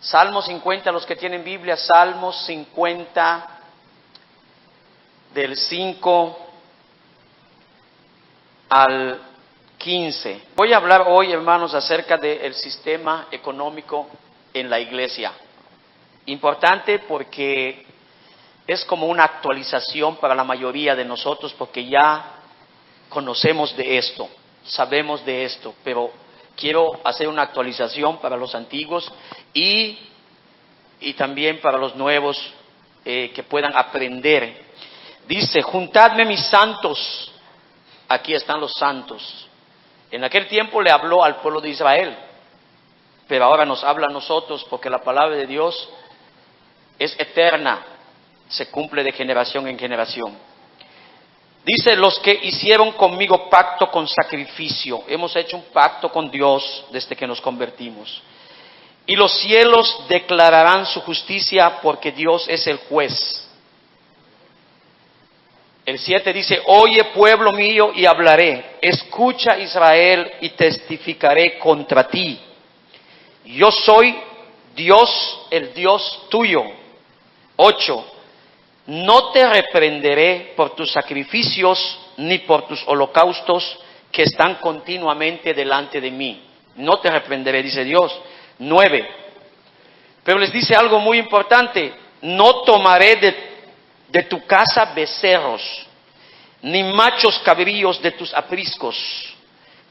Salmo 50, los que tienen Biblia, Salmo 50, del 5 al 15. Voy a hablar hoy, hermanos, acerca del sistema económico en la iglesia. Importante porque es como una actualización para la mayoría de nosotros, porque ya conocemos de esto, sabemos de esto, pero quiero hacer una actualización para los antiguos y también para los nuevos que puedan aprender. Dice: juntadme mis santos. Aquí están los santos. En aquel tiempo le habló al pueblo de Israel, pero ahora nos habla a nosotros, porque la palabra de Dios es eterna, se cumple de generación en generación. Dice: los que hicieron conmigo pacto con sacrificio. Hemos hecho un pacto con Dios desde que nos convertimos. Y los cielos declararán su justicia, porque Dios es el juez. El 7 dice: oye, pueblo mío, y hablaré. Escucha, Israel, y testificaré contra ti. Yo soy Dios, el Dios tuyo. 8. No te reprenderé por tus sacrificios, ni por tus holocaustos que están continuamente delante de mí. No te reprenderé, dice Dios. 9. Pero les dice algo muy importante: no tomaré de tu casa becerros, ni machos cabríos de tus apriscos,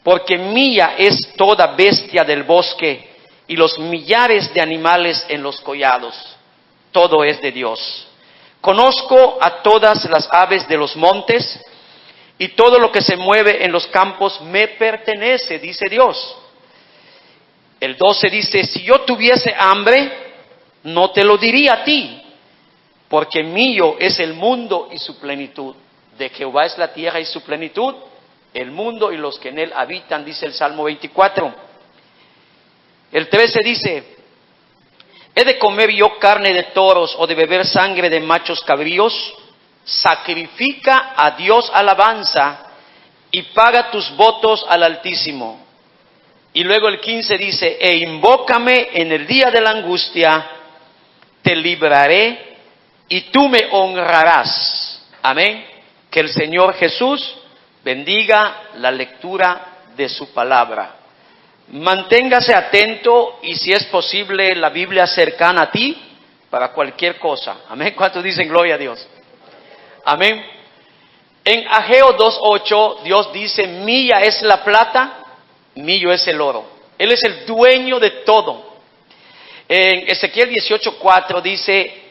porque mía es toda bestia del bosque y los millares de animales en los collados. Todo es de Dios. Conozco a todas las aves de los montes, y todo lo que se mueve en los campos me pertenece, dice Dios. El 12 dice: si yo tuviese hambre, no te lo diría a ti, porque mío es el mundo y su plenitud. De Jehová es la tierra y su plenitud, el mundo y los que en él habitan, dice el Salmo 24. El 13 dice: ¿he de comer yo carne de toros o de beber sangre de machos cabríos? Sacrifica a Dios alabanza y paga tus votos al Altísimo. Y luego el 15 dice: e invócame en el día de la angustia, te libraré y tú me honrarás. Amén. Que el Señor Jesús bendiga la lectura de su palabra. Manténgase atento, y si es posible, la Biblia cercana a ti para cualquier cosa. Amén. ¿Cuántos dicen gloria a Dios? Amén. En Ageo 2:8 Dios dice: mía es la plata, mío es el oro. Él es el dueño de todo. En Ezequiel 18:4 dice: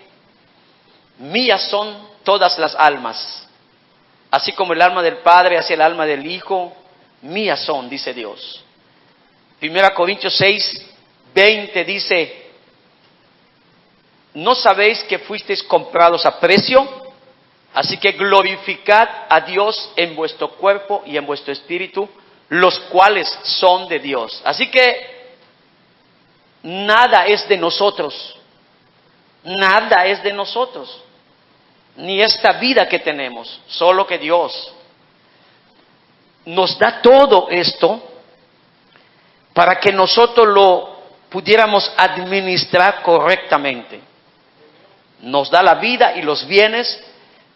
mías son todas las almas, así como el alma del Padre hacia el alma del Hijo, mías son, dice Dios. 1 Corintios 6:20 dice: ¿no sabéis que fuisteis comprados a precio? Así que glorificad a Dios en vuestro cuerpo y en vuestro espíritu, los cuales son de Dios. Así que nada es de nosotros, nada es de nosotros, ni esta vida que tenemos, solo que Dios nos da todo esto para que nosotros lo pudiéramos administrar correctamente. Nos da la vida y los bienes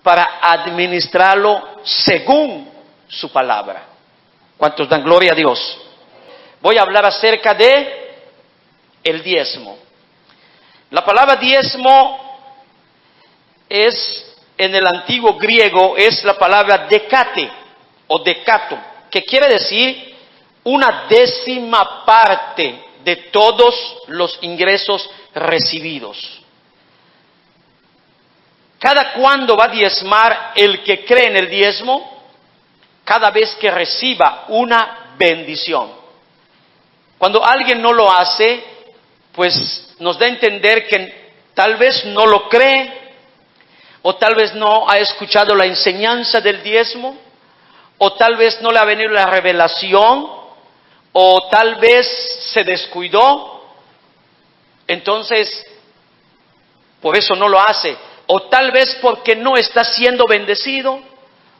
para administrarlo según su palabra. ¿Cuántos dan gloria a Dios? Voy a hablar acerca de el diezmo. La palabra diezmo es, en el antiguo griego, es la palabra decate o decato, que quiere decir una décima parte de todos los ingresos recibidos. ¿Cada cuándo va a diezmar el que cree en el diezmo? Cada vez que reciba una bendición. Cuando alguien no lo hace, pues nos da a entender que tal vez no lo cree, o tal vez no ha escuchado la enseñanza del diezmo, o tal vez no le ha venido la revelación, o tal vez se descuidó. Entonces, por eso no lo hace. O tal vez porque no está siendo bendecido,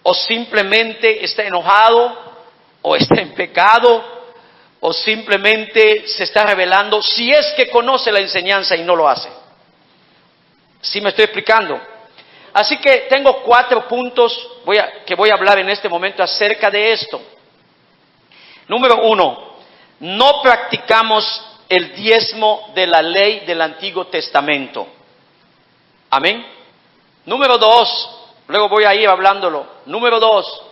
o simplemente está enojado, o está en pecado, o simplemente se está revelando si es que conoce la enseñanza y no lo hace. ¿Sí me estoy explicando? Así que tengo 4 puntos que voy a hablar en este momento acerca de esto. Número 1, no practicamos el diezmo de la ley del Antiguo Testamento. Amén. Número 2, luego voy a ir hablándolo. Número 2,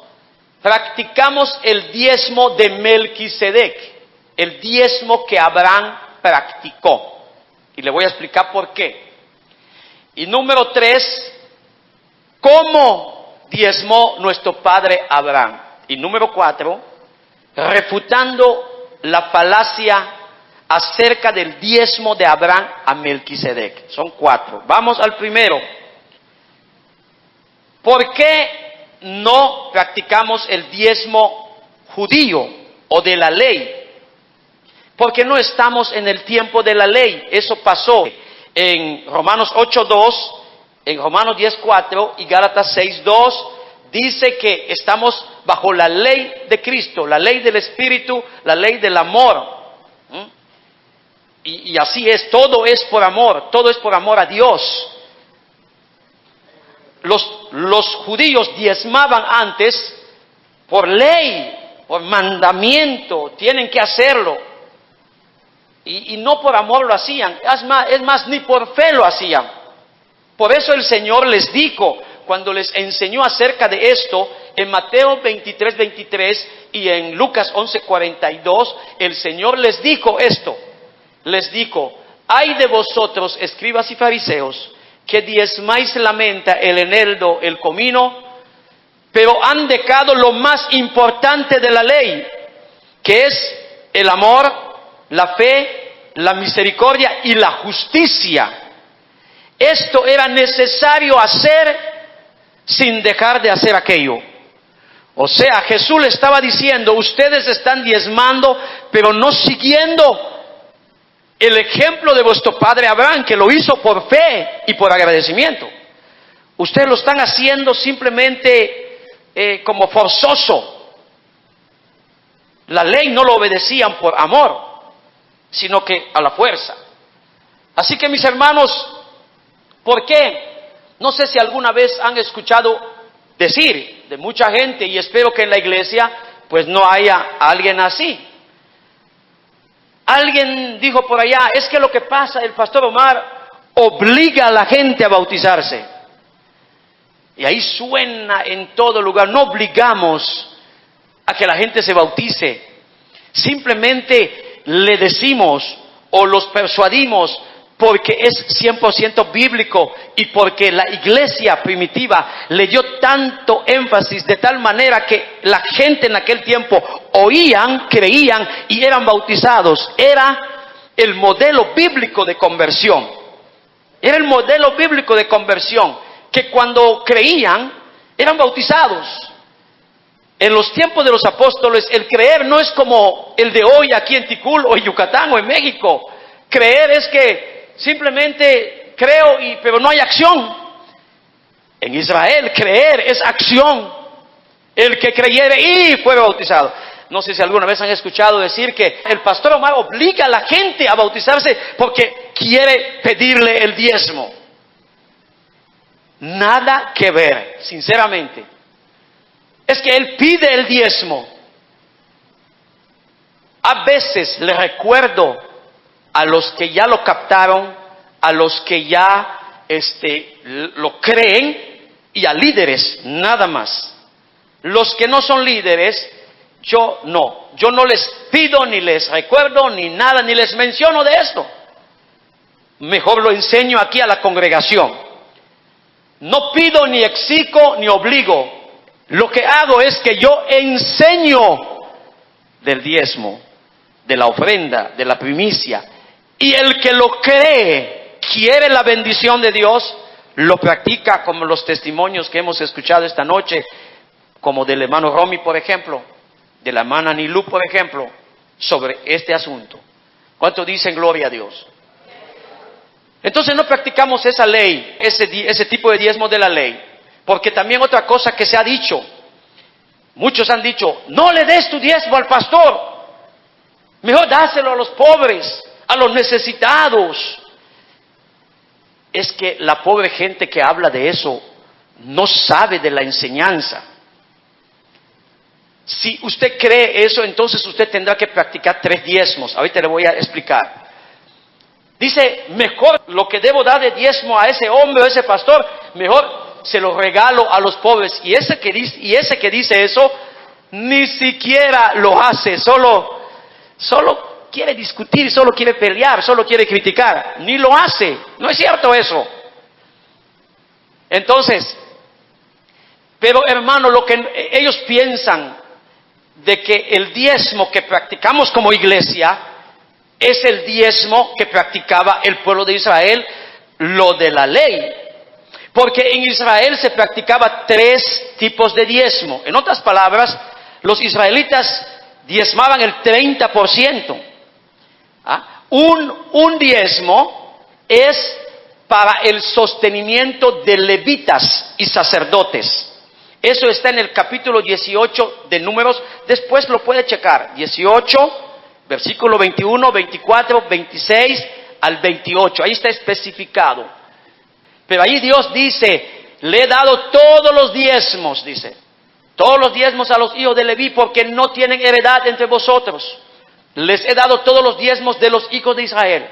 practicamos el diezmo de Melquisedec, el diezmo que Abraham practicó. Y le voy a explicar por qué. Y número 3, ¿cómo diezmó nuestro padre Abraham? Y número 4, refutando la falacia acerca del diezmo de Abraham a Melquisedec. Son 4. Vamos al primero. ¿Por qué no practicamos el diezmo judío o de la ley? Porque no estamos en el tiempo de la ley. Eso pasó en Romanos 8:2, en Romanos 10:4 y Gálatas 6:2. Dice que estamos bajo la ley de Cristo, la ley del Espíritu, la ley del amor. Y así es, todo es por amor, todo es por amor a Dios. Los judíos diezmaban antes por ley, por mandamiento, tienen que hacerlo. Y no por amor lo hacían, es más, ni por fe lo hacían. Por eso el Señor les dijo, cuando les enseñó acerca de esto, en Mateo 23:23 y en Lucas 11:42, el Señor les dijo esto. Les dijo: ay de vosotros, escribas y fariseos, que diezmáis la menta, el eneldo, el comino, pero han dejado lo más importante de la ley, que es el amor, la fe, la misericordia y la justicia. Esto era necesario hacer sin dejar de hacer aquello. O sea, Jesús le estaba diciendo: ustedes están diezmando, pero no siguiendo el ejemplo de vuestro padre Abraham, que lo hizo por fe y por agradecimiento. Ustedes lo están haciendo simplemente como forzoso. La ley no lo obedecían por amor, sino que a la fuerza. Así que, mis hermanos, ¿por qué? No sé si alguna vez han escuchado decir de mucha gente, y espero que en la iglesia pues no haya alguien así. Alguien dijo por allá: es que lo que pasa, el pastor Omar obliga a la gente a bautizarse. Y ahí suena en todo lugar: no obligamos a que la gente se bautice, simplemente le decimos o los persuadimos porque es 100% bíblico y porque la iglesia primitiva le dio tanto énfasis, de tal manera que la gente en aquel tiempo oían, creían y eran bautizados. Era el modelo bíblico de conversión. Era el modelo bíblico de conversión, que cuando creían eran bautizados. En los tiempos de los apóstoles, el creer no es como el de hoy aquí en Ticul o en Yucatán o en México. Creer es que simplemente creo, pero no hay acción. En Israel, creer es acción. El que creyere y fuere bautizado. No sé si alguna vez han escuchado decir que el pastor Omar obliga a la gente a bautizarse porque quiere pedirle el diezmo. Nada que ver, sinceramente. Es que él pide el diezmo. A veces le recuerdo a los que ya lo captaron, a los que ya lo creen, y a líderes nada más. Los que no son líderes, yo no les pido, ni les recuerdo, ni nada, ni les menciono de esto. Mejor lo enseño aquí a la congregación. No pido, ni exijo, ni obligo. Lo que hago es que yo enseño del diezmo, de la ofrenda, de la primicia. Y el que lo cree, quiere la bendición de Dios, lo practica, como los testimonios que hemos escuchado esta noche, como del hermano Romy, por ejemplo, de la hermana Nilú, por ejemplo, sobre este asunto. ¿Cuánto dicen gloria a Dios? Entonces no practicamos esa ley, ese tipo de diezmo de la ley, porque también otra cosa que se ha dicho, muchos han dicho: no le des tu diezmo al pastor. Mejor dáselo a los pobres, a los necesitados. Es que la pobre gente que habla de eso no sabe de la enseñanza. Si usted cree eso, entonces usted tendrá que practicar 3 diezmos. Ahorita le voy a explicar. Dice, mejor lo que debo dar de diezmo a ese hombre o a ese pastor, mejor se lo regalo a los pobres. Y ese que dice eso, ni siquiera lo hace, solo quiere discutir, solo quiere pelear, solo quiere criticar, ni lo hace. No es cierto eso. Entonces, pero hermano, lo que ellos piensan de que el diezmo que practicamos como iglesia es el diezmo que practicaba el pueblo de Israel, lo de la ley. Porque en Israel se practicaba 3 tipos de diezmo. En otras palabras, los israelitas diezmaban el 30%. Un diezmo es para el sostenimiento de levitas y sacerdotes. Eso está en el capítulo 18 de Números. Después lo puede checar. 18, versículo 21, 24, 26 al 28. Ahí está especificado. Pero ahí Dios dice, le he dado todos los diezmos, dice. Todos los diezmos a los hijos de Leví porque no tienen heredad entre vosotros. Les he dado todos los diezmos de los hijos de Israel.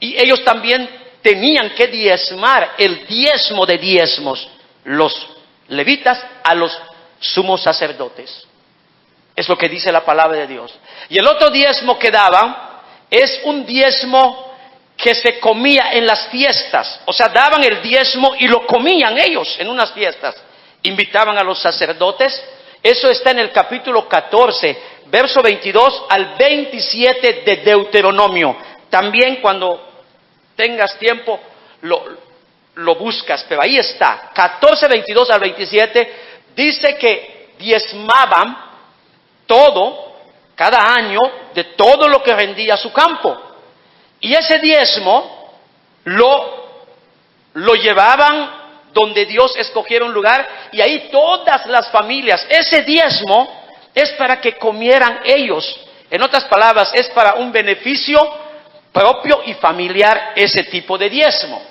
Y ellos también tenían que diezmar el diezmo de diezmos, los levitas a los sumos sacerdotes. Es lo que dice la palabra de Dios. Y el otro diezmo que daban es un diezmo que se comía en las fiestas. O sea, daban el diezmo y lo comían ellos en unas fiestas. Invitaban a los sacerdotes. Eso está en el capítulo 14, verso 22 al 27 de Deuteronomio. También cuando tengas tiempo lo buscas, pero ahí está. 14, 22 al 27 dice que diezmaban todo, cada año, de todo lo que rendía su campo. Y ese diezmo lo llevaban donde Dios escogiera un lugar, y ahí todas las familias, ese diezmo es para que comieran ellos. En otras palabras, es para un beneficio propio y familiar ese tipo de diezmo.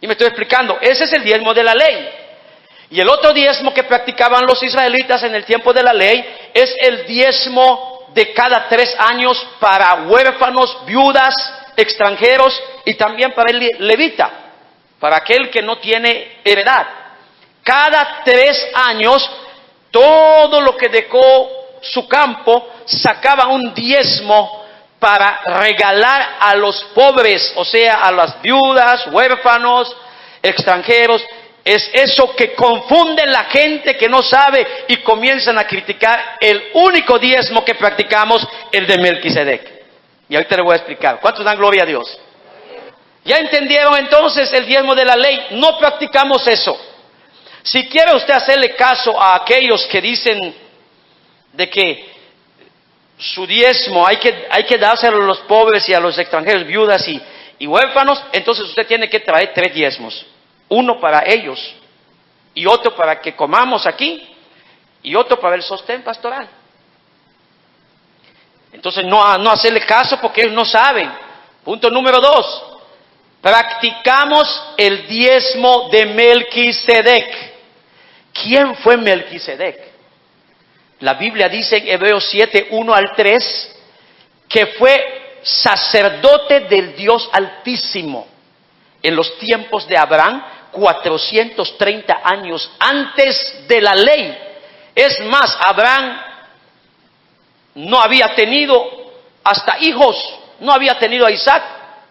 Y me estoy explicando, ese es el diezmo de la ley. Y el otro diezmo que practicaban los israelitas en el tiempo de la ley es el diezmo de cada 3 años para huérfanos, viudas, extranjeros y también para el levita, para aquel que no tiene heredad. Cada 3 años, todo lo que dejó su campo sacaba un diezmo para regalar a los pobres, o sea, a las viudas, huérfanos, extranjeros. Es eso que confunde la gente que no sabe y comienzan a criticar el único diezmo que practicamos, el de Melquisedec. Y ahorita le voy a explicar. ¿Cuántos dan gloria a Dios? ¿Ya entendieron entonces el diezmo de la ley? No practicamos eso. Si quiere usted hacerle caso a aquellos que dicen de que su diezmo hay que dárselo a los pobres y a los extranjeros, viudas y huérfanos, entonces usted tiene que traer 3 diezmos. Uno para ellos, y otro para que comamos aquí, y otro para el sostén pastoral. Entonces no hacerle caso porque ellos no saben. Punto número 2. Practicamos el diezmo de Melquisedec. ¿Quién fue Melquisedec? La Biblia dice en Hebreos 7, 1 al 3, que fue sacerdote del Dios Altísimo en los tiempos de Abraham, 430 años antes de la ley. Es más, Abraham no había tenido hasta hijos, no había tenido a Isaac,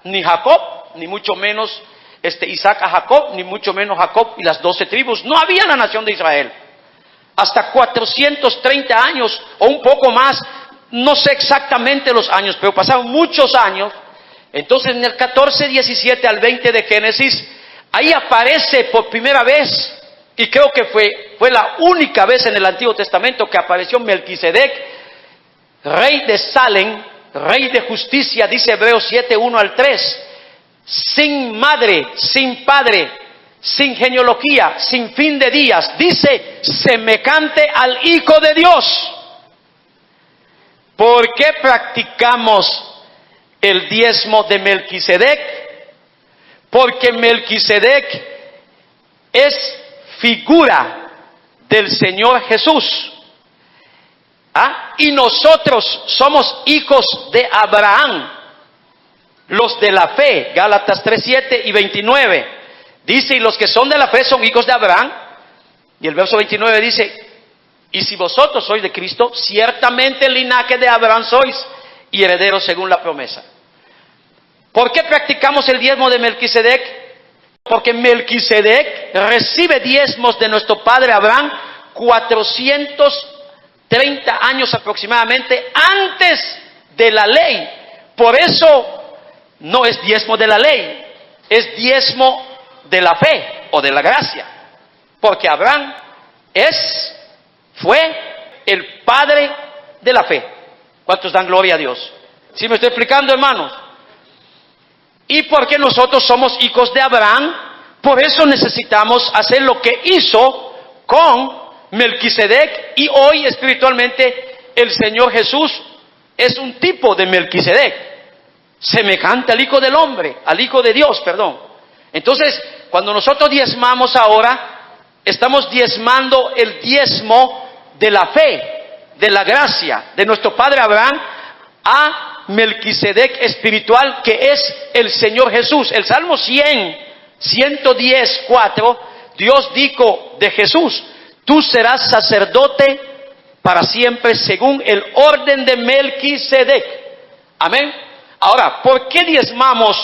ni Jacob, ni mucho menos Isaac a Jacob, ni mucho menos Jacob y las 12 tribus. No había la nación de Israel. Hasta 430 años o un poco más, no sé exactamente los años, pero pasaron muchos años. Entonces en el 14, 17 al 20 de Génesis, ahí aparece por primera vez, y creo que fue la única vez en el Antiguo Testamento que apareció Melquisedec, rey de Salem, rey de justicia, dice Hebreos 7, 1 al 3, sin madre, sin padre, sin genealogía, sin fin de días, dice semejante al Hijo de Dios. ¿por qué practicamos el diezmo de Melquisedec? Porque Melquisedec es figura del Señor Jesús. Y nosotros somos hijos de Abraham, los de la fe. Gálatas 3:7 y 29 dice, y los que son de la fe son hijos de Abraham. Y el verso 29 dice, y si vosotros sois de Cristo, ciertamente el linaje de Abraham sois, y herederos según la promesa. ¿Por qué practicamos el diezmo de Melquisedec? Porque Melquisedec recibe diezmos de nuestro padre Abraham 430 años aproximadamente antes de la ley. Por eso no es diezmo de la ley, es diezmo de la fe o de la gracia. Porque Abraham fue el padre de la fe. ¿Cuántos dan gloria a Dios? ¿Sí me estoy explicando, hermanos? Y porque nosotros somos hijos de Abraham, por eso necesitamos hacer lo que hizo con Melquisedec, y hoy espiritualmente el Señor Jesús es un tipo de Melquisedec, semejante al Hijo del Hombre, al Hijo de Dios, perdón. Entonces, cuando nosotros diezmamos ahora, estamos diezmando el diezmo de la fe, de la gracia, de nuestro Padre Abraham, a Melquisedec espiritual, que es el Señor Jesús. El Salmo 110:4, Dios dijo de Jesús, tú serás sacerdote para siempre según el orden de Melquisedec. Amén. Ahora, ¿por qué diezmamos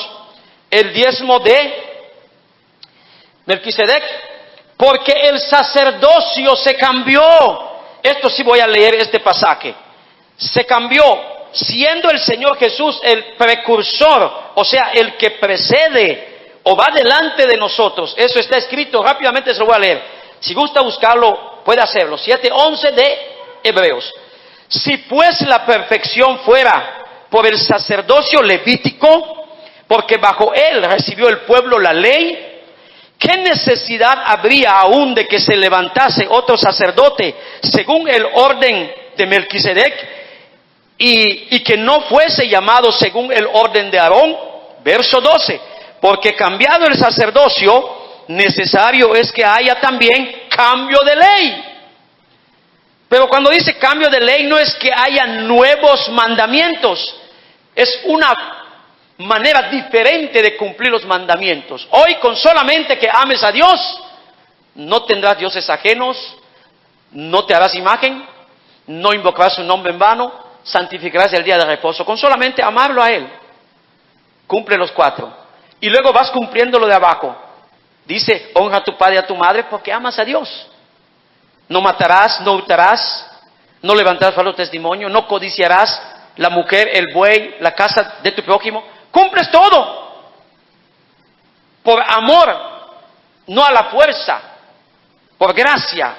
el diezmo de Melquisedec? Porque el sacerdocio se cambió. Esto sí voy a leer este pasaje. Se cambió. Siendo el Señor Jesús el precursor, o sea, el que precede o va delante de nosotros. Eso está escrito, rápidamente se lo voy a leer. Si gusta buscarlo, puede hacerlo. 7:11 de Hebreos. Si pues la perfección fuera por el sacerdocio levítico, porque bajo él recibió el pueblo la ley, ¿qué necesidad habría aún de que se levantase otro sacerdote según el orden de Melquisedec? Y que no fuese llamado según el orden de Aarón. Verso 12, porque cambiado el sacerdocio, necesario es que haya también cambio de ley. Pero cuando dice cambio de ley, no es que haya nuevos mandamientos, es una manera diferente de cumplir los mandamientos. Hoy, con solamente que ames a Dios, no tendrás dioses ajenos, no te harás imagen, no invocarás su nombre en vano, santificarás el día de reposo. Con solamente amarlo a Él, cumple los 4. Y luego vas cumpliendo lo de abajo. Dice, honra a tu padre y a tu madre porque amas a Dios. No matarás, no hurtarás, no levantarás falso testimonio, no codiciarás la mujer, el buey, la casa de tu prójimo. Cumples todo. Por amor, no a la fuerza. Por gracia,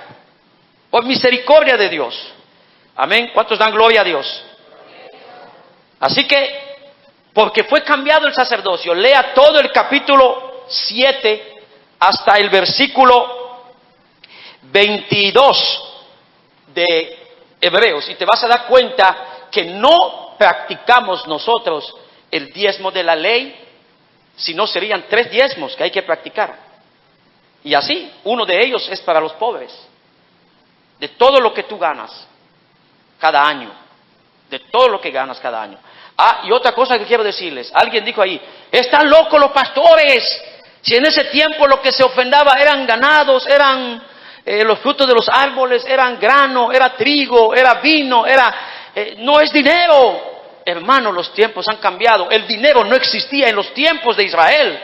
por misericordia de Dios. Amén. ¿Cuántos dan gloria a Dios? Así que, porque fue cambiado el sacerdocio, lea todo el capítulo 7 hasta el versículo 22 de Hebreos, y te vas a dar cuenta que no practicamos nosotros el diezmo de la ley, sino serían 3 diezmos que hay que practicar. Y así, uno de ellos es para los pobres, de todo lo que tú ganas cada año, de todo lo que ganas cada año. Y otra cosa que quiero decirles, alguien dijo ahí, están locos los pastores, si en ese tiempo lo que se ofrendaba eran ganados, eran los frutos de los árboles, eran grano, era trigo, era vino, no es dinero. Hermano, los tiempos han cambiado, el dinero no existía en los tiempos de Israel,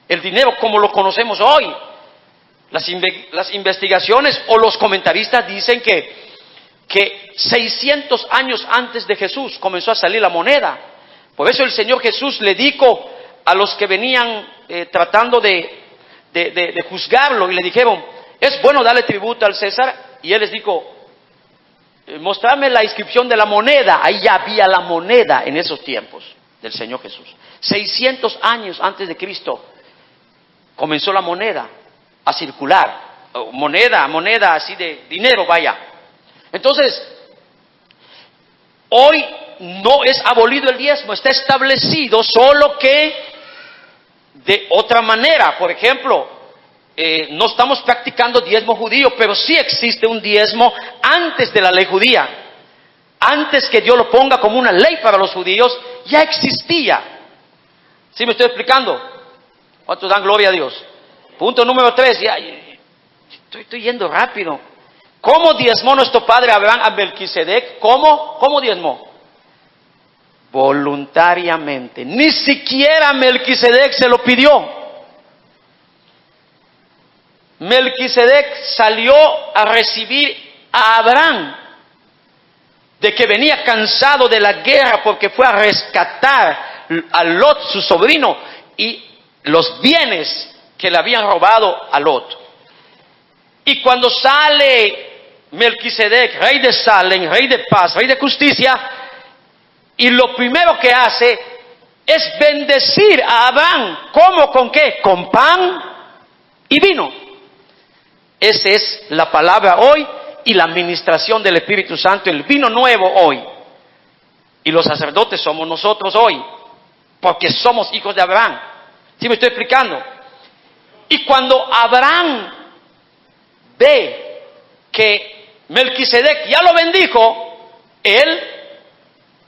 el dinero como lo conocemos hoy. Las investigaciones o los comentaristas dicen que 600 años antes de Jesús comenzó a salir la moneda. Por eso el Señor Jesús le dijo a los que venían tratando de juzgarlo y le dijeron, ¿es bueno darle tributo al César? Y él les dijo, mostrarme la inscripción de la moneda. Ahí ya había la moneda en esos tiempos del Señor Jesús. 600 años antes de Cristo comenzó la moneda a circular. Moneda así de dinero, vaya. Entonces, Hoy no es abolido el diezmo, está establecido, solo que de otra manera. Por ejemplo, no estamos practicando diezmo judío, pero sí existe un diezmo antes de la ley judía. Antes que Dios lo ponga como una ley para los judíos, ya existía. ¿Sí me estoy explicando? ¿Cuántos dan gloria a Dios? Punto número 3, ya, estoy yendo rápido. ¿Cómo diezmó nuestro padre Abraham a Melquisedec? ¿Cómo diezmó? Voluntariamente. Ni siquiera Melquisedec se lo pidió. Melquisedec salió a recibir a Abraham, de que venía cansado de la guerra porque fue a rescatar a Lot, su sobrino, y los bienes que le habían robado a Lot. Y cuando sale Melquisedec, rey de Salem, rey de paz, rey de justicia, y lo primero que hace es bendecir a Abraham. ¿Cómo? ¿Con qué? Con pan y vino. Esa es la palabra hoy y la administración del Espíritu Santo, el vino nuevo hoy. Y los sacerdotes somos nosotros hoy, porque somos hijos de Abraham. ¿Sí me estoy explicando? Y cuando Abraham ve que Melquisedec ya lo bendijo, él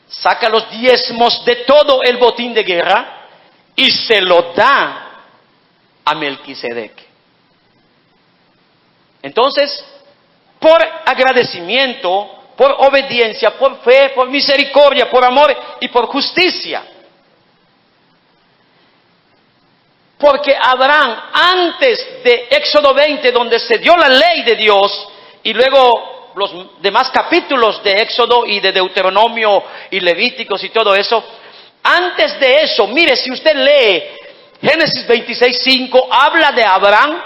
saca los diezmos de todo el botín de guerra y se lo da a Melquisedec. Entonces, por agradecimiento, por obediencia, por fe, por misericordia, por amor y por justicia. Porque Abraham, antes de Éxodo 20, donde se dio la ley de Dios, y luego los demás capítulos de Éxodo y de Deuteronomio y Levíticos y todo eso, antes de eso, mire, si usted lee Génesis 26:5, habla de Abraham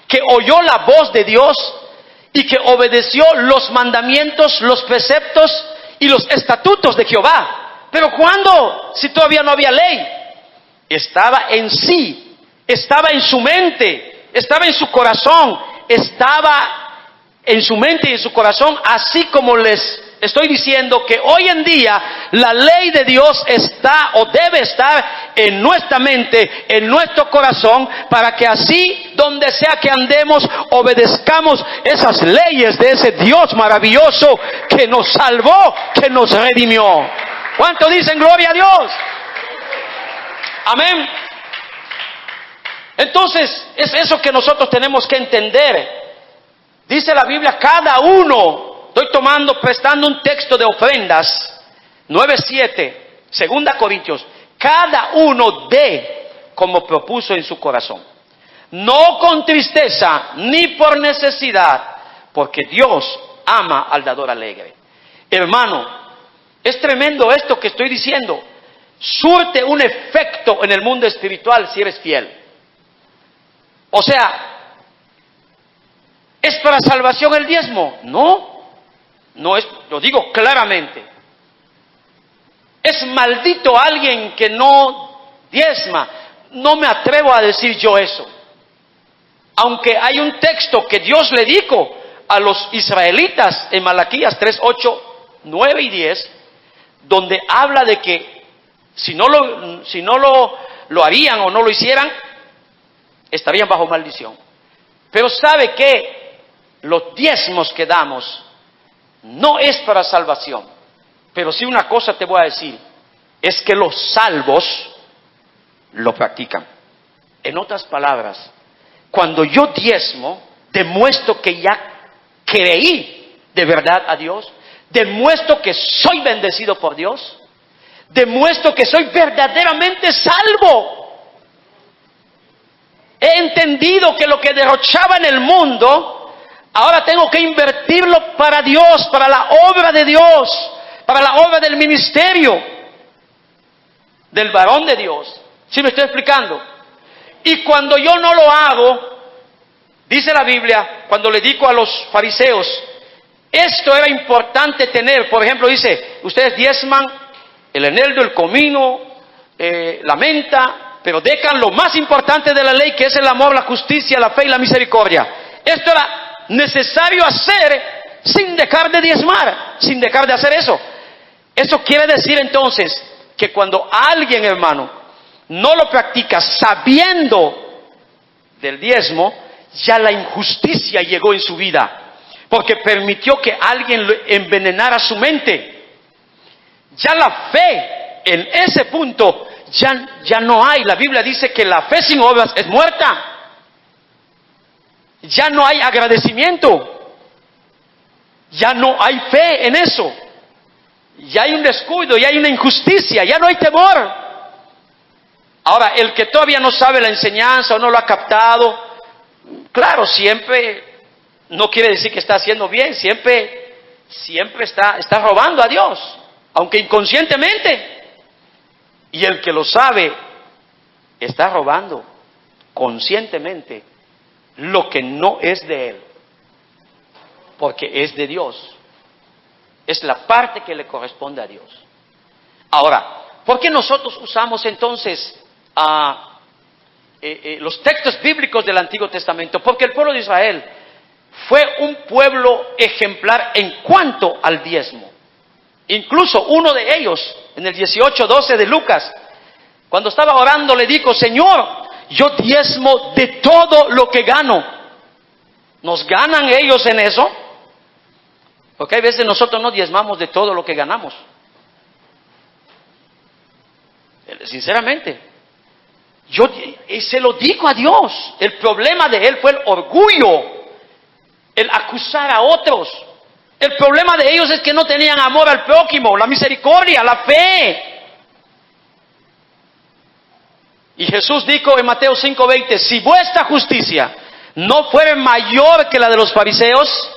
que oyó la voz de Dios y que obedeció los mandamientos, los preceptos y los estatutos de Jehová. Pero ¿cuándo? Si todavía no había ley. Estaba en sí, estaba en su mente, estaba en su corazón, estaba en su mente y en su corazón, así como les estoy diciendo que hoy en día la ley de Dios está o debe estar en nuestra mente, en nuestro corazón, para que así, donde sea que andemos, obedezcamos esas leyes de ese Dios maravilloso que nos salvó, que nos redimió. ¿Cuánto dicen gloria a Dios? Amén. Entonces, es eso que nosotros tenemos que entender. Dice la Biblia, cada uno, prestando un texto de ofrendas, 9:7, 2 Corintios, cada uno dé como propuso en su corazón, no con tristeza ni por necesidad, porque Dios ama al dador alegre. Hermano, es tremendo esto que estoy diciendo. Surte un efecto en el mundo espiritual si eres fiel. O sea, ¿es para salvación el diezmo? No es, lo digo claramente. ¿Es maldito alguien que no diezma? No me atrevo a decir yo eso. Aunque hay un texto que Dios le dijo a los israelitas en Malaquías 3:8, 9 y 10, donde habla de que si no lo harían o no lo hicieran, estarían bajo maldición. Pero ¿sabe qué? Los diezmos que damos no es para salvación. Pero sí una cosa te voy a decir, es que los salvos lo practican. En otras palabras, cuando yo diezmo, demuestro que ya creí de verdad a Dios, demuestro que soy bendecido por Dios, demuestro que soy verdaderamente salvo. He entendido que lo que derrochaba en el mundo, ahora tengo que invertirlo para Dios, para la obra de Dios, para la obra del ministerio del varón de Dios. ¿Sí me estoy explicando? Y cuando yo no lo hago, dice la Biblia, cuando le digo a los fariseos, esto era importante tener. Por ejemplo, dice, ustedes diezman el eneldo, el comino, la menta, pero dejan lo más importante de la ley, que es el amor, la justicia, la fe y la misericordia. Esto era necesario hacer sin dejar de diezmar, sin dejar de hacer eso. Eso quiere decir entonces que cuando alguien, hermano, no lo practica sabiendo del diezmo, ya la injusticia llegó en su vida, porque permitió que alguien envenenara su mente. Ya la fe en ese punto ya no hay. La Biblia dice que la fe sin obras es muerta. Ya no hay agradecimiento, ya no hay fe en eso, ya hay un descuido, ya hay una injusticia, ya no hay temor. Ahora, el que todavía no sabe la enseñanza o no lo ha captado, claro, siempre no quiere decir que está haciendo bien, siempre está robando a Dios, aunque inconscientemente. Y el que lo sabe está robando conscientemente lo que no es de él, porque es de Dios. Es la parte que le corresponde a Dios. Ahora, ¿por qué nosotros usamos entonces los textos bíblicos del Antiguo Testamento? Porque el pueblo de Israel fue un pueblo ejemplar en cuanto al diezmo. Incluso uno de ellos, en el 18:12 de Lucas, cuando estaba orando le dijo: Señor, yo diezmo de todo lo que gano. ¿Nos ganan ellos en eso? Porque hay veces nosotros no diezmamos de todo lo que ganamos. Sinceramente. Y se lo digo a Dios. El problema de él fue el orgullo, el acusar a otros. El problema de ellos es que no tenían amor al prójimo, la misericordia, la fe. Y Jesús dijo en Mateo 5:20: si vuestra justicia no fuere mayor que la de los fariseos,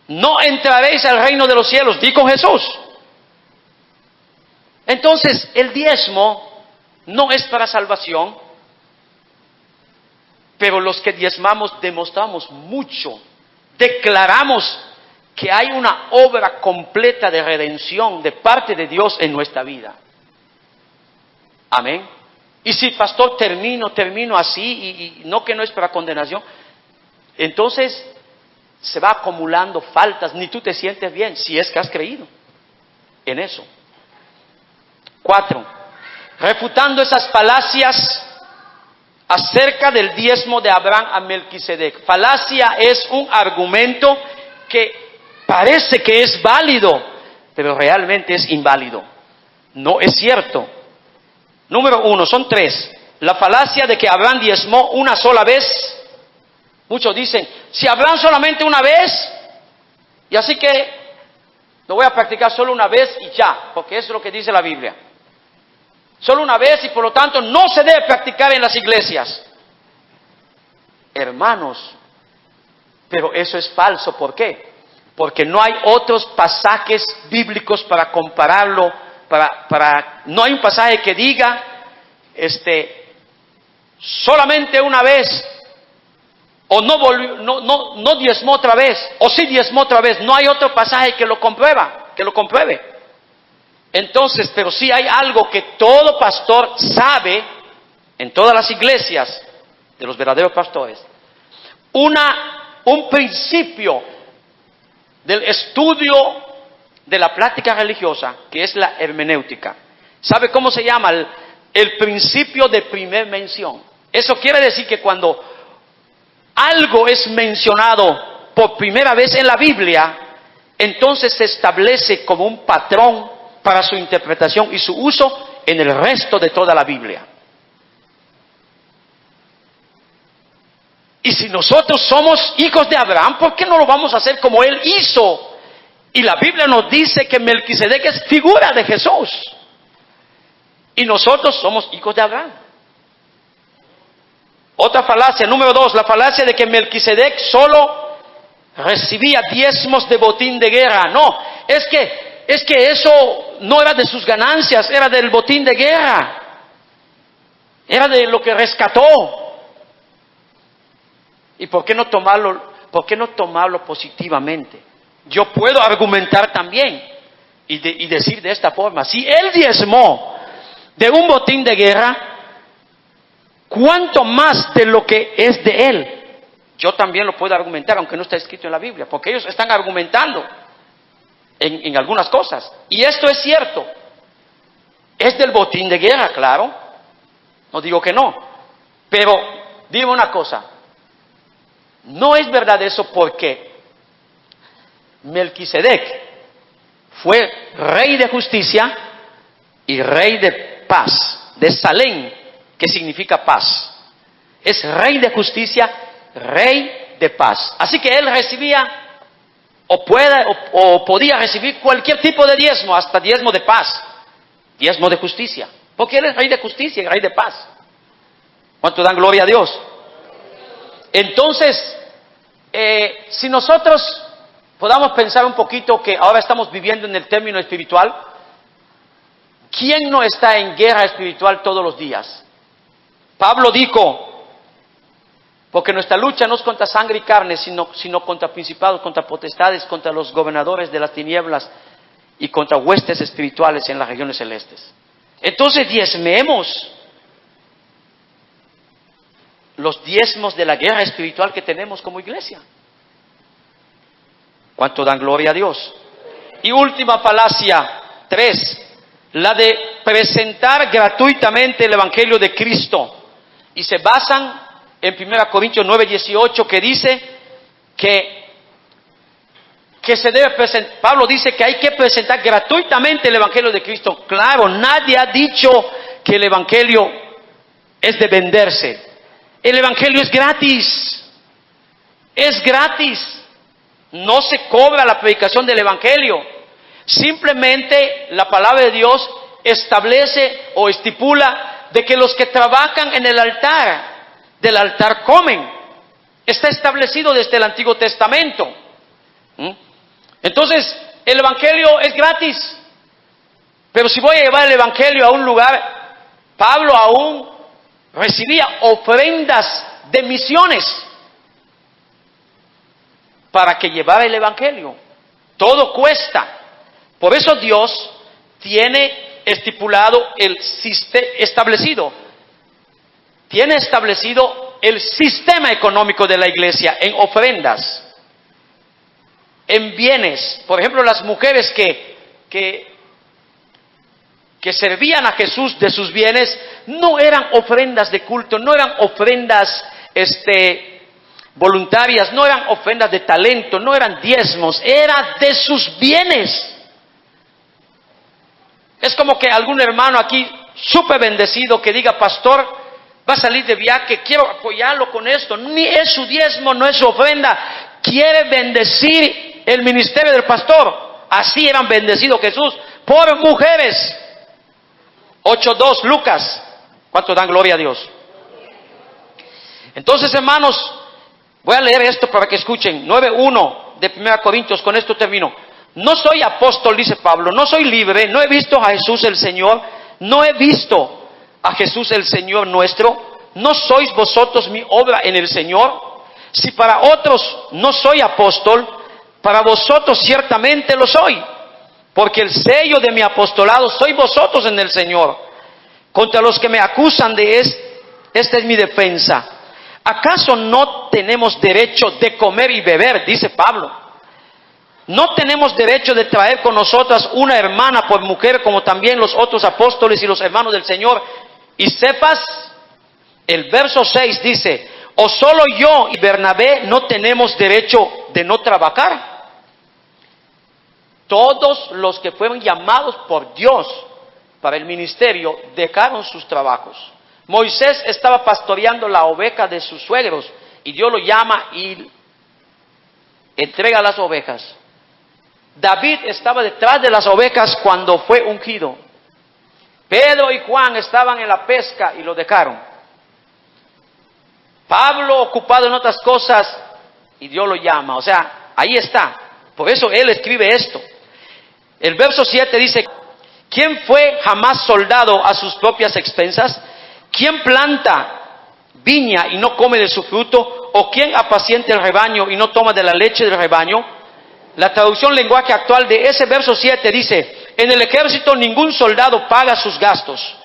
no entraréis al reino de los cielos, dijo Jesús. Entonces, el diezmo no es para salvación, pero los que diezmamos demostramos mucho, declaramos que hay una obra completa de redención de parte de Dios en nuestra vida. Amén. Y si, pastor, termino así, y no, que no es para condenación, entonces se va acumulando faltas, ni tú te sientes bien, si es que has creído en eso. 4. Refutando esas falacias acerca del diezmo de Abraham a Melquisedec. Falacia es un argumento que parece que es válido, pero realmente es inválido. No es cierto. Número 1, son 3. La falacia de que Abraham diezmó una sola vez. Muchos dicen: si Abraham solamente una vez, y así que lo voy a practicar solo una vez y ya, porque eso es lo que dice la Biblia. Solo una vez, y por lo tanto no se debe practicar en las iglesias. Hermanos, pero eso es falso. ¿Por qué? Porque no hay otros pasajes bíblicos para compararlo. No hay un pasaje que diga solamente una vez, o no diezmó otra vez, o sí diezmó otra vez. No hay otro pasaje que lo compruebe. Entonces, pero sí hay algo que todo pastor sabe en todas las iglesias de los verdaderos pastores: un principio del estudio de la práctica religiosa, que es la hermenéutica. ¿Sabe cómo se llama? El principio de primer mención. Eso quiere decir que cuando algo es mencionado por primera vez en la Biblia, entonces se establece como un patrón para su interpretación y su uso en el resto de toda la Biblia. Y si nosotros somos hijos de Abraham, ¿por qué no lo vamos a hacer como él hizo? Y la Biblia nos dice que Melquisedec es figura de Jesús. Y nosotros somos hijos de Abraham. Otra falacia, número 2, la falacia de que Melquisedec solo recibía diezmos de botín de guerra. No, es que eso no era de sus ganancias, era del botín de guerra. Era de lo que rescató. ¿Y por qué no tomarlo positivamente? Yo puedo argumentar también y decir de esta forma: si él diezmó de un botín de guerra, ¿cuánto más de lo que es de él? Yo también lo puedo argumentar, aunque no está escrito en la Biblia, porque ellos están argumentando. en algunas cosas. Y esto es cierto. Es del botín de guerra, claro. No digo que no. Pero, dime una cosa. No es verdad eso porque Melquisedec fue rey de justicia y rey de paz, de Salem, que significa paz. Es rey de justicia, rey de paz. Así que él recibía o podía recibir cualquier tipo de diezmo, hasta diezmo de paz, diezmo de justicia, porque él es rey de justicia y rey de paz. ¿Cuánto dan gloria a Dios? Entonces, si nosotros podamos pensar un poquito que ahora estamos viviendo en el término espiritual, ¿quién no está en guerra espiritual todos los días? Pablo dijo, porque nuestra lucha no es contra sangre y carne, sino contra principados, contra potestades, contra los gobernadores de las tinieblas y contra huestes espirituales en las regiones celestes. Entonces diezmemos los diezmos de la guerra espiritual que tenemos como iglesia. ¿Cuánto dan gloria a Dios? Y última falacia, 3, la de presentar gratuitamente el Evangelio de Cristo. Y se basan en 1 Corintios 9:18, que dice que se debe presentar. Pablo dice que hay que presentar gratuitamente el Evangelio de Cristo. Claro, nadie ha dicho que el Evangelio es de venderse. El Evangelio es gratis. Es gratis. No se cobra la predicación del Evangelio. Simplemente la palabra de Dios establece o estipula de que los que trabajan en el altar, del altar comen. Está establecido desde el Antiguo Testamento. Entonces, el Evangelio es gratis. Pero si voy a llevar el Evangelio a un lugar, Pablo aún recibía ofrendas de misiones para que llevara el Evangelio. Todo cuesta. Por eso Dios tiene estipulado tiene establecido el sistema económico de la iglesia en ofrendas, en bienes. Por ejemplo, las mujeres que servían a Jesús de sus bienes no eran ofrendas de culto, no eran ofrendas voluntarias, no eran ofrendas de talento, no eran diezmos, era de sus bienes. Es como que algún hermano aquí súper bendecido que diga: pastor, va a salir de viaje, quiero apoyarlo con esto. Ni es su diezmo, no es su ofrenda, quiere bendecir el ministerio del pastor. Así eran bendecidos Jesús por mujeres. 8:2 Lucas. ¿Cuánto dan gloria a Dios? Entonces, hermanos, voy a leer esto para que escuchen. 9:1 de 1 Corintios, con esto termino. No soy apóstol, dice Pablo, no soy libre, no he visto a Jesús el Señor, no he visto a Jesús el Señor nuestro. ¿No sois vosotros mi obra en el Señor? Si para otros no soy apóstol, para vosotros ciertamente lo soy, porque el sello de mi apostolado sois vosotros en el Señor. Contra los que me acusan de esta es mi defensa. ¿Acaso no tenemos derecho de comer y beber? Dice Pablo. ¿No tenemos derecho de traer con nosotras una hermana por mujer, como también los otros apóstoles y los hermanos del Señor? Y sepas, el verso 6 dice: ¿o solo yo y Bernabé no tenemos derecho de no trabajar? Todos los que fueron llamados por Dios para el ministerio dejaron sus trabajos. Moisés estaba pastoreando la oveja de sus suegros y Dios lo llama y entrega las ovejas. David estaba detrás de las ovejas cuando fue ungido. Pedro y Juan estaban en la pesca y lo dejaron. Pablo ocupado en otras cosas y Dios lo llama. O sea, ahí está. Por eso él escribe esto. El verso 7 dice: ¿quién fue jamás soldado a sus propias expensas? ¿Quién planta viña y no come de su fruto? ¿O quién apacienta el rebaño y no toma de la leche del rebaño? La traducción lenguaje actual de ese verso 7 dice: en el ejército ningún soldado paga sus gastos.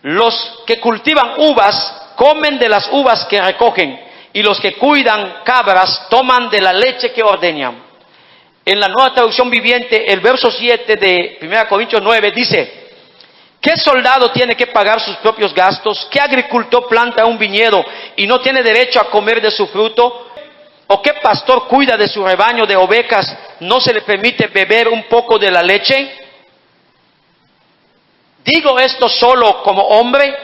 Los que cultivan uvas comen de las uvas que recogen, y los que cuidan cabras toman de la leche que ordeñan. En la Nueva Traducción Viviente, el verso 7 de 1 Corintios 9 dice: ¿qué soldado tiene que pagar sus propios gastos? ¿Qué agricultor planta un viñedo y no tiene derecho a comer de su fruto? ¿O qué pastor cuida de su rebaño de ovejas, no se le permite beber un poco de la leche? Digo esto solo como hombre.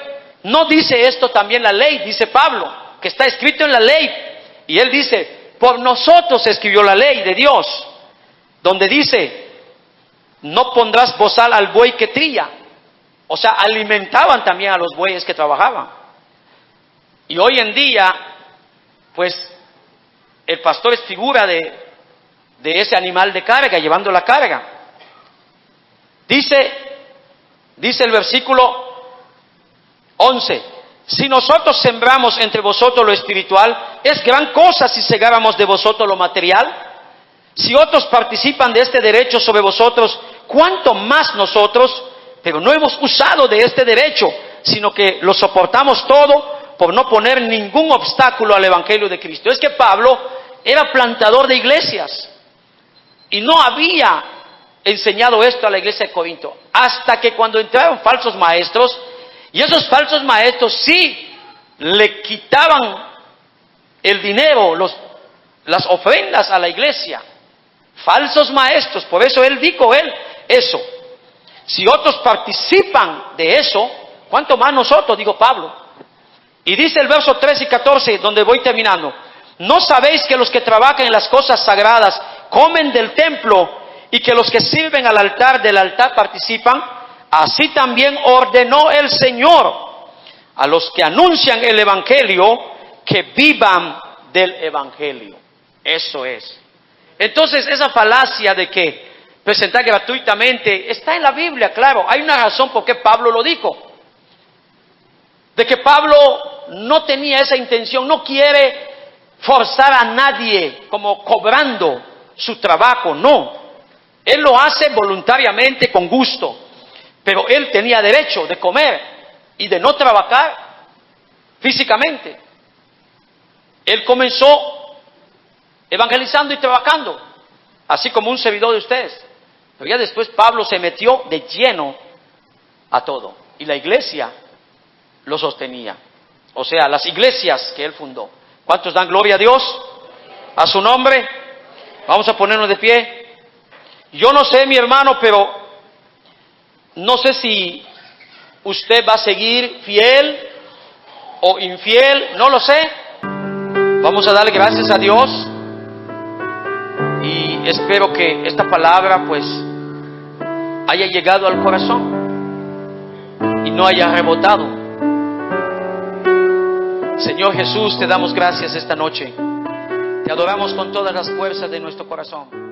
¿No dice esto también la ley? Dice Pablo, que está escrito en la ley. Y él dice, por nosotros se escribió la ley de Dios, donde dice, no pondrás bozal al buey que trilla. O sea, alimentaban también a los bueyes que trabajaban. Y hoy en día, pues, el pastor es figura de ese animal de carga, llevando la carga. Dice el versículo 11, si nosotros sembramos entre vosotros lo espiritual, es gran cosa si segáramos de vosotros lo material. Si otros participan de este derecho sobre vosotros, ¿cuánto más nosotros? Pero no hemos usado de este derecho, sino que lo soportamos todo por no poner ningún obstáculo al Evangelio de Cristo. Es que Pablo era plantador de iglesias y no había enseñado esto a la iglesia de Corinto, hasta que cuando entraron falsos maestros, y esos falsos maestros sí le quitaban el dinero, las ofrendas a la iglesia. Falsos maestros, por eso él dijo eso. Si otros participan de eso, ¿cuánto más nosotros? Dijo Pablo. Y dice el verso 13 y 14, donde voy terminando: ¿no sabéis que los que trabajan en las cosas sagradas comen del templo y que los que sirven al altar del altar participan? Así también ordenó el Señor a los que anuncian el Evangelio que vivan del Evangelio. Eso es. Entonces, esa falacia de que presentar gratuitamente está en la Biblia, claro. Hay una razón por qué Pablo lo dijo. De que Pablo no tenía esa intención, no quiere forzar a nadie como cobrando su trabajo, no. Él lo hace voluntariamente, con gusto. Pero él tenía derecho de comer y de no trabajar físicamente. Él comenzó evangelizando y trabajando, así como un servidor de ustedes. Pero ya después Pablo se metió de lleno a todo. Y la iglesia lo sostenía. O sea, las iglesias que él fundó. ¿Cuántos dan gloria a Dios? A su nombre. Vamos a ponernos de pie. Yo no sé, mi hermano, pero no sé si usted va a seguir fiel o infiel, no lo sé. Vamos a darle gracias a Dios y espero que esta palabra pues haya llegado al corazón y no haya rebotado. Señor Jesús, te damos gracias esta noche. Te adoramos con todas las fuerzas de nuestro corazón.